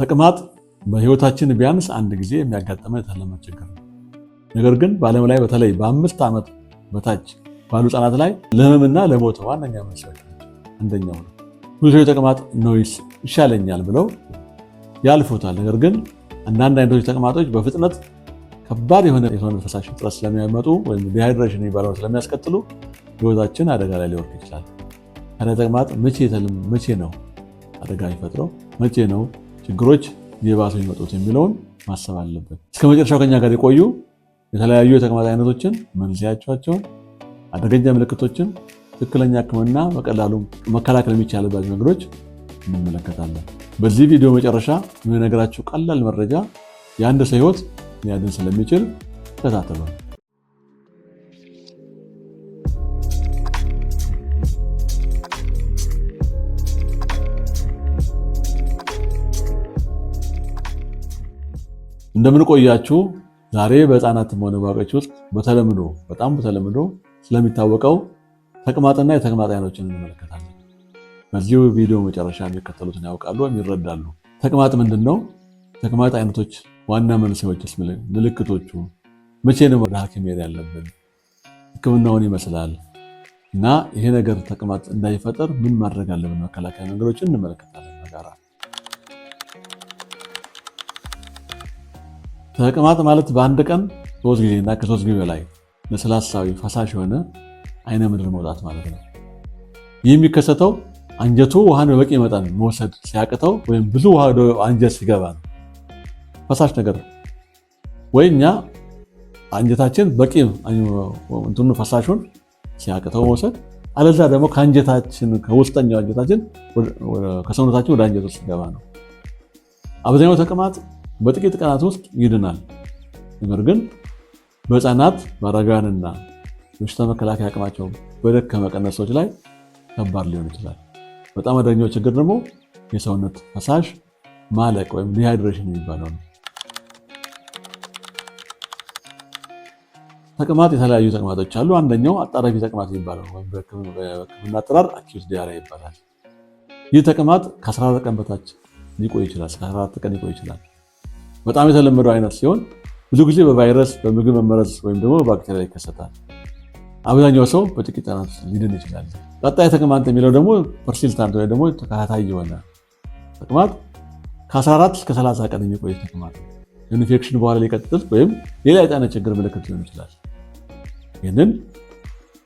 ተቅማጥ በህይወታችን ቢያንስ አንድ ጊዜ የሚያጋጥመን የተለመደ ችግር ነው። ነገር ግን በዓለም ላይ በተለይ በ5 ዓመት በታች ባሉ ህጻናት ላይ ለህመምና ለሞት ዋነኛ መንስኤዎች አንደኛው ነው። ብዙ ሰዎች ተቅማጥ ነው ይሻለኛል ብለው ያልፉታል። ነገር ግን አንዳንድ አይነቶች ተቅማጦች በፍጥነት ከባድ የሆነ የሰውነት ፈሳሽ እጥረት ስለሚያመጡ ወይም ዲሃይድሬሽን የሚባለውን ስለሚያስከትሉ ህይወታችን አደጋ ላይ ሊወርድ ይችላል። ታዲያ ተቅማጥ መቼ ነው አደጋ የሚፈጥረው? መቼ ነው ችግሮች እየባሱ የሚመጡት የሚለውን ማሰብ አለብን። እስከ መጨረሻው ከኛ ጋር የቆዩ የተለያዩ የተቅማጥ አይነቶችን፣ መንስኤያቸውን፣ አደገኛ ምልክቶችን፣ ትክክለኛ ህክምና በቀላሉ መከላከል የሚቻልባቸው መንገዶች እንመለከታለን። በዚህ ቪዲዮ መጨረሻ የምነግራችሁ ቀላል መረጃ የአንድ ሰው ህይወት ሊያድን ስለሚችል ተከታተሉ። እንደምን ቆያችሁ? ዛሬ በህፃናትም ሆነ በአዋቂዎች ውስጥ በጣም በተለምዶ ስለሚታወቀው ተቅማጥና የተቅማጥ አይነቶችን እንመለከታለን። በዚሁ ቪዲዮ መጨረሻ የሚከተሉትን ያውቃሉ ወይም ይረዳሉ። ተቅማጥ ምንድን ነው? ተቅማጥ አይነቶች ዋና መንስኤዎችስ፣ ምልክቶቹ፣ መቼ ነው ወደ ሐኪም መሄድ ያለብን፣ ህክምናውን ይመስላል እና ይሄ ነገር ተቅማጥ እንዳይፈጠር ምን ማድረግ አለብን፣ መከላከያ መንገዶችን እንመለከታለን። በጋራ ተቅማጥ ማለት በአንድ ቀን 3 ጊዜ እና ከ3 ጊዜ በላይ ለስላሳዊ ፈሳሽ የሆነ አይነ ምድር መውጣት ማለት ነው። ይህ የሚከሰተው አንጀቱ ውሃን በበቂ መጠን መውሰድ ሲያቅተው ወይም ብዙ ውሃ ወደ አንጀት ሲገባ ነው። ፈሳሽ ነገር ወይ እኛ አንጀታችን በቂ እንትኑ ፈሳሹን ሲያቅተው መውሰድ፣ አለዛ ደግሞ ከአንጀታችን ከውስጠኛው አንጀታችን ከሰውነታችን ወደ አንጀት ውስጥ ሲገባ ነው። አብዛኛው ተቅማጥ በጥቂት ቀናት ውስጥ ይድናል። ነገር ግን በህፃናት በአረጋውያንና በሽታ መከላከያ አቅማቸው በደከመ ሰዎች ላይ ከባድ ሊሆን ይችላል። በጣም አደገኛው ችግር ደግሞ የሰውነት ፈሳሽ ማለቅ ወይም ዲሃይድሬሽን የሚባለው ነው። ተቅማጥ የተለያዩ ተቅማጦች አሉ። አንደኛው አጣዳፊ ተቅማጥ የሚባለው ወይም በሕክምና አጠራር አኪዩት ዲያሪያ ይባላል። ይህ ተቅማጥ ከ14 ቀን በታች ሊቆይ ይችላል። እስከ 14 ቀን ሊቆይ ይችላል። በጣም የተለመደው አይነት ሲሆን ብዙ ጊዜ በቫይረስ በምግብ መመረዝ ወይም ደግሞ በባክቴሪያ ይከሰታል። አብዛኛው ሰው በጥቂት ቀናት ሊድን ይችላል። ቀጣይ ተቅማጥ የሚለው ደግሞ ፐርሲስታንት ወይ ደግሞ ተከታታይ የሆነ ተቅማጥ ከ14 እስከ 30 ቀን የሚቆይ ተቅማጥ ኢንፌክሽን በኋላ ሊቀጥል ወይም ሌላ የጤና ችግር ምልክት ሊሆን ይችላል። ይህንን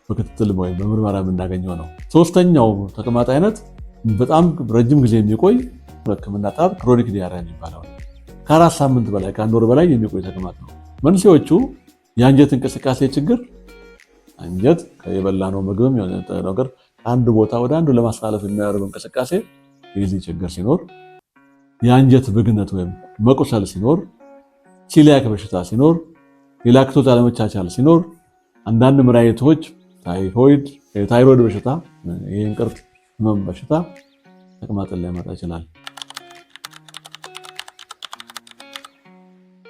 በክትትል ወይም በምርመራ የምናገኘው ነው። ሶስተኛው ተቅማጥ አይነት በጣም ረጅም ጊዜ የሚቆይ በሕክምና አጠራር ክሮኒክ ዲያሪያ የሚባለው ነው። ከ4 ሳምንት በላይ ከ1 ወር በላይ የሚቆይ ተቅማጥ ነው። መንስኤዎቹ የአንጀት እንቅስቃሴ ችግር፣ አንጀት የበላነው ምግብም የሆነ ነገር ከአንድ ቦታ ወደ አንዱ ለማስተላለፍ የሚያደርገው እንቅስቃሴ የዚህ ችግር ሲኖር፣ የአንጀት ብግነት ወይም መቁሰል ሲኖር፣ ቺሊያክ በሽታ ሲኖር፣ የላክቶዝ አለመቻቻል ሲኖር፣ አንዳንድ መድኃኒቶች ታይሮይድ በሽታ የእንቅርት ህመም በሽታ ተቅማጥን ሊያመጣ ይችላል።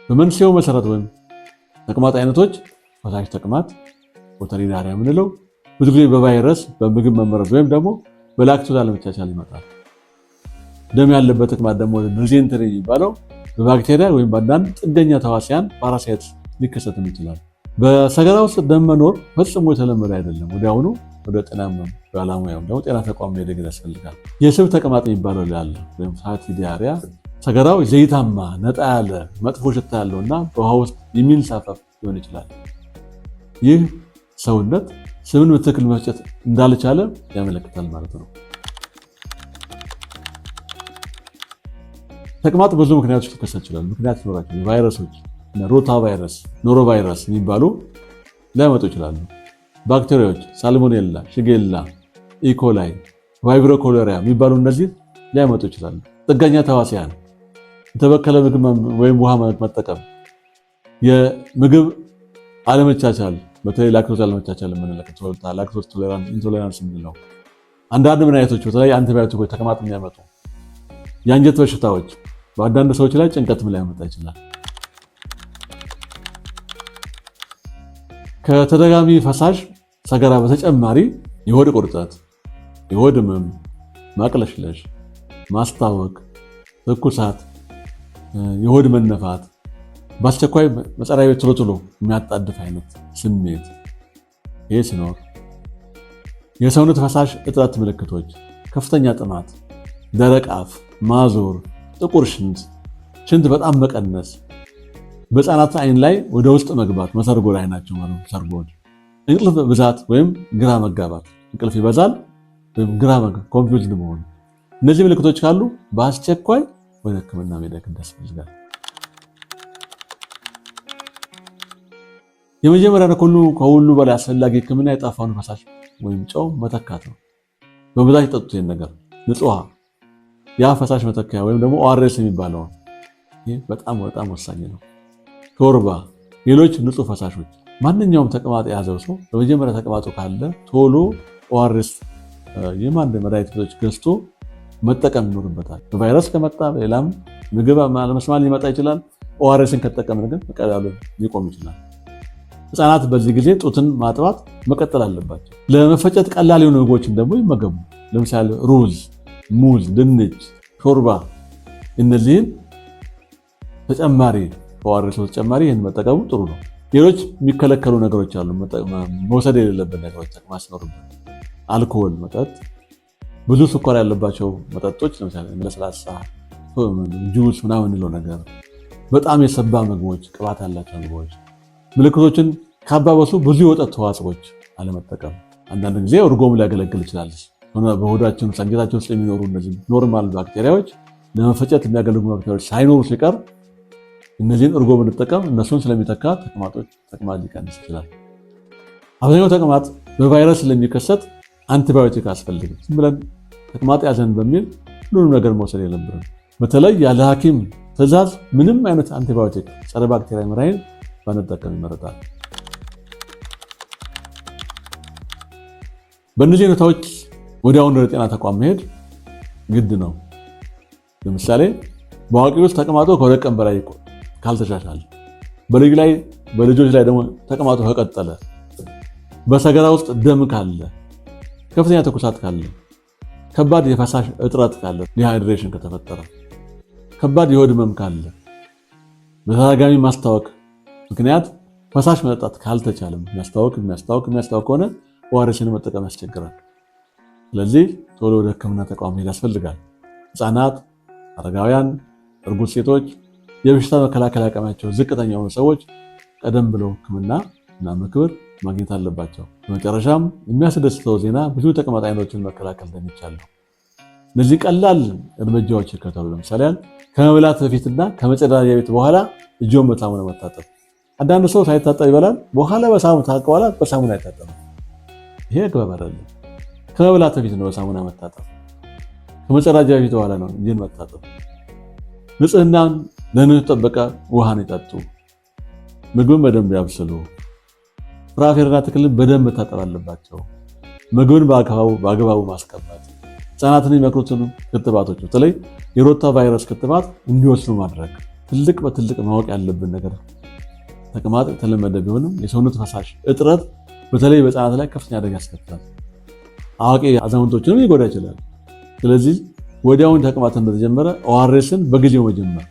በመንስኤው መሰረት ወይም ተቅማጥ አይነቶች ፈሳሽ ተቅማጥ ወተሪ ዲያሪያ የምንለው ብዙ ጊዜ በቫይረስ በምግብ መመረዝ ወይም ደግሞ በላክቶዝ አለመቻቻል ይመጣል። ደም ያለበት ተቅማጥ ደግሞ ዲሴንተሪ የሚባለው በባክቴሪያ ወይም በአንዳንድ ጥገኛ ተዋሲያን ፓራሳይት ሊከሰትም ይችላል። በሰገራ ውስጥ ደም መኖር ፈጽሞ የተለመደ አይደለም። ወዲያውኑ ወደ ጤና ባለሙያ ወይም ደግሞ ጤና ተቋም መሄድ ያስፈልጋል። የስብ ተቅማጥ የሚባለው ያለ ወይም ፋቲ ዲያሪያ ሰገራው ዘይታማ ነጣ ያለ መጥፎ ሽታ ያለው እና በውሃ ውስጥ የሚንሳፈፍ ሊሆን ይችላል። ይህ ሰውነት ስብን በትክክል መፍጨት እንዳልቻለ ያመለክታል ማለት ነው። ተቅማጥ ብዙ ምክንያቶች ሊከሰት ይችላል። ምክንያት ይኖራቸው ቫይረሶች ሮታ ቫይረስ፣ ኖሮ ቫይረስ የሚባሉ ሊያመጡ ይችላሉ። ባክቴሪያዎች ሳልሞኔላ፣ ሽጌላ፣ ኢኮላይ፣ ቫይብሮ ኮሌሪያ የሚባሉ እነዚህ ሊያመጡ ይችላሉ። ጥገኛ ተዋሲያን የተበከለ ምግብ ወይም ውሃ መጠቀም፣ የምግብ አለመቻቻል በተለይ ላክቶዝ አለመቻቻል የምንለው ላክቶዝ ኢንቶሌራንስ የምንለው፣ አንዳንድ መድኃኒቶች በተለይ አንቲባዮቲኮች ተቅማጥ የሚያመጡ፣ የአንጀት በሽታዎች በአንዳንድ ሰዎች ላይ ጭንቀትም ሊያመጣ ይችላል። ከተደጋሚ ፈሳሽ ሰገራ በተጨማሪ የሆድ ቁርጠት፣ የሆድ ህመም፣ ማቅለሽለሽ፣ ማስታወክ፣ ትኩሳት፣ የሆድ መነፋት፣ በአስቸኳይ መጸዳጃ ቤት ቶሎ ቶሎ የሚያጣድፍ አይነት ስሜት ይሄ ሲኖር፣ የሰውነት ፈሳሽ እጥረት ምልክቶች፣ ከፍተኛ ጥማት፣ ደረቅ አፍ፣ ማዞር፣ ጥቁር ሽንት በጣም መቀነስ፣ በህፃናት አይን ላይ ወደ ውስጥ መግባት መሰርጎድ አይናቸው ማለት ሰርጎድ፣ እንቅልፍ ብዛት ወይም ግራ መጋባት፣ እንቅልፍ ይበዛል ወይም ግራ ኮንፊውዝድ መሆን፣ እነዚህ ምልክቶች ካሉ በአስቸኳይ ወደ ሕክምና መሄድ ያስፈልጋል። የመጀመሪያ ከሁሉ በላይ አስፈላጊ ሕክምና የጠፋውን ፈሳሽ ወይም ጨው መተካት ነው። በብዛት የጠጡት ነገር ንጹህ ውሃ፣ ያ ፈሳሽ መተካያ ወይም ደግሞ ኦአርኤስ የሚባለው ይህ በጣም ወሳኝ ነው። ሾርባ፣ ሌሎች ንጹህ ፈሳሾች። ማንኛውም ተቅማጥ የያዘው ሰው በመጀመሪያ ተቅማጡ ካለ ቶሎ ኦአርኤስ መድኃኒቶች ገዝቶ መጠቀም ይኖርበታል። በቫይረስ ከመጣ ሌላም ምግብ አለመስማት ሊመጣ ይችላል። ኦአርኤስን ከተጠቀምን ግን በቀላሉ ሊቆም ይችላል። ህፃናት በዚህ ጊዜ ጡትን ማጥባት መቀጠል አለባቸው። ለመፈጨት ቀላል የሆኑ ምግቦችን ደግሞ ይመገቡ። ለምሳሌ ሩዝ፣ ሙዝ፣ ድንች፣ ሾርባ እነዚህን ተጨማሪ ከኦአርኤስ ተጨማሪ ይህን መጠቀሙ ጥሩ ነው። ሌሎች የሚከለከሉ ነገሮች አሉ። መውሰድ የሌለበት ነገሮች ተቅማጥ ሲኖርበት አልኮል መጠጥ፣ ብዙ ስኳር ያለባቸው መጠጦች ለምሳሌ ለስላሳ፣ ጁስ ምናምን የሚለው ነገር፣ በጣም የሰባ ምግቦች፣ ቅባት ያላቸው ምግቦች፣ ምልክቶችን ካባበሱ ብዙ የወተት ተዋጽኦች አለመጠቀም። አንዳንድ ጊዜ እርጎም ሊያገለግል ይችላል። በሆዳችን ሰንጀታችን ውስጥ የሚኖሩ እነዚህ ኖርማል ባክቴሪያዎች ለመፈጨት የሚያገለግሉ ባክቴሪያዎች ሳይኖሩ ሲቀር እነዚህን እርጎ ብንጠቀም እነሱን ስለሚተካ ተቅማጥ ሊቀንስ ይችላል። አብዛኛው ተቅማጥ በቫይረስ ስለሚከሰት አንቲባዮቲክ አያስፈልግም። ዝም ብለን ተቅማጥ ያዘን በሚል ሁሉንም ነገር መውሰድ የለብንም። በተለይ ያለ ሐኪም ትዕዛዝ ምንም አይነት አንቲባዮቲክ ጸረ ባክቴሪያ መድኃኒት ባንጠቀም ይመረጣል። በእነዚህ ሁኔታዎች ወዲያውኑ ወደ ጤና ተቋም መሄድ ግድ ነው። ለምሳሌ በአዋቂ ውስጥ ተቅማጦ ከሁለት ቀን በላይ ካልተሻሻለ፣ በልጆች ላይ ደግሞ ተቅማጦ ከቀጠለ፣ በሰገራ ውስጥ ደም ካለ፣ ከፍተኛ ትኩሳት ካለ፣ ከባድ የፈሳሽ እጥረት ካለ፣ ዲሃይድሬሽን ከተፈጠረ፣ ከባድ የሆድ ህመም ካለ፣ በተደጋጋሚ ማስታወክ ምክንያት ፈሳሽ መጠጣት ካልተቻለም የሚያስታወክ ከሆነ ኦአርኤስን መጠቀም ያስቸግራል። ስለዚህ ቶሎ ወደ ሕክምና ተቋም መሄድ ያስፈልጋል። ህፃናት፣ አረጋውያን፣ እርጉዝ ሴቶች፣ የበሽታ መከላከል አቅማቸው ዝቅተኛ የሆኑ ሰዎች ቀደም ብለው ሕክምና እና ምክር ማግኘት አለባቸው። በመጨረሻም የሚያስደስተው ዜና ብዙ ተቅማጥ አይነቶችን መከላከል እንደሚቻል ነው። እነዚህ ቀላል እርምጃዎች ይከተሉ። ለምሳሌ ከመብላት በፊትና ከመጸዳጃ ቤት በኋላ እጅን በሳሙና መታጠብ። አንዳንድ ሰው ሳይታጠብ ይበላል፣ በኋላ በሳሙና አይታጠብም። ይሄ አግባብ አይደለም። ከመብላት በፊት ነው በሳሙና መታጠብ፣ ከመጸዳጃ ቤት በኋላ ነው እጅን መታጠብ። ንጽህናን ለንጽህና የተጠበቀ ውሃን ይጠጡ። ምግብን በደንብ ያብስሉ። ፍራፍሬና አትክልትን በደንብ መታጠብ አለባቸው። ምግብን በአግባቡ ማስቀመጥ። ህፃናትን የሚመክሩትን ክትባቶች በተለይ የሮታ ቫይረስ ክትባት እንዲወስዱ ማድረግ። በትልቅ ማወቅ ያለብን ነገር ተቅማጥ የተለመደ ቢሆንም የሰውነት ፈሳሽ እጥረት በተለይ በህፃናት ላይ ከፍተኛ አደጋ ያስከትላል። አዋቂ አዛውንቶችንም ሊጎዳ ይችላል። ስለዚህ ወዲያውኑ ተቅማጥ እንደተጀመረ ኦአርኤስን በጊዜው መጀመር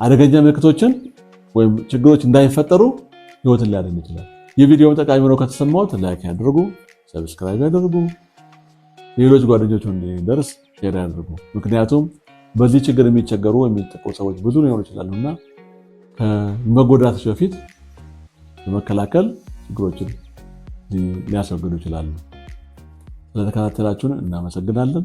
አደገኛ ምልክቶችን ወይም ችግሮች እንዳይፈጠሩ ህይወትን ሊያድን ይችላል። የቪዲዮውን ጠቃሚ ሆኖ ከተሰማዎት ላይክ ያድርጉ፣ ሰብስክራይብ ያድርጉ፣ ሌሎች ጓደኞች እንዲደርስ ሼር ያድርጉ። ምክንያቱም በዚህ ችግር የሚቸገሩ የሚጠቁ ሰዎች ብዙ ሊሆኑ ይችላሉና ከመጎዳታቸው በፊት በመከላከል ችግሮችን ሊያስወግዱ ይችላሉ። ስለተከታተላችሁን እናመሰግናለን።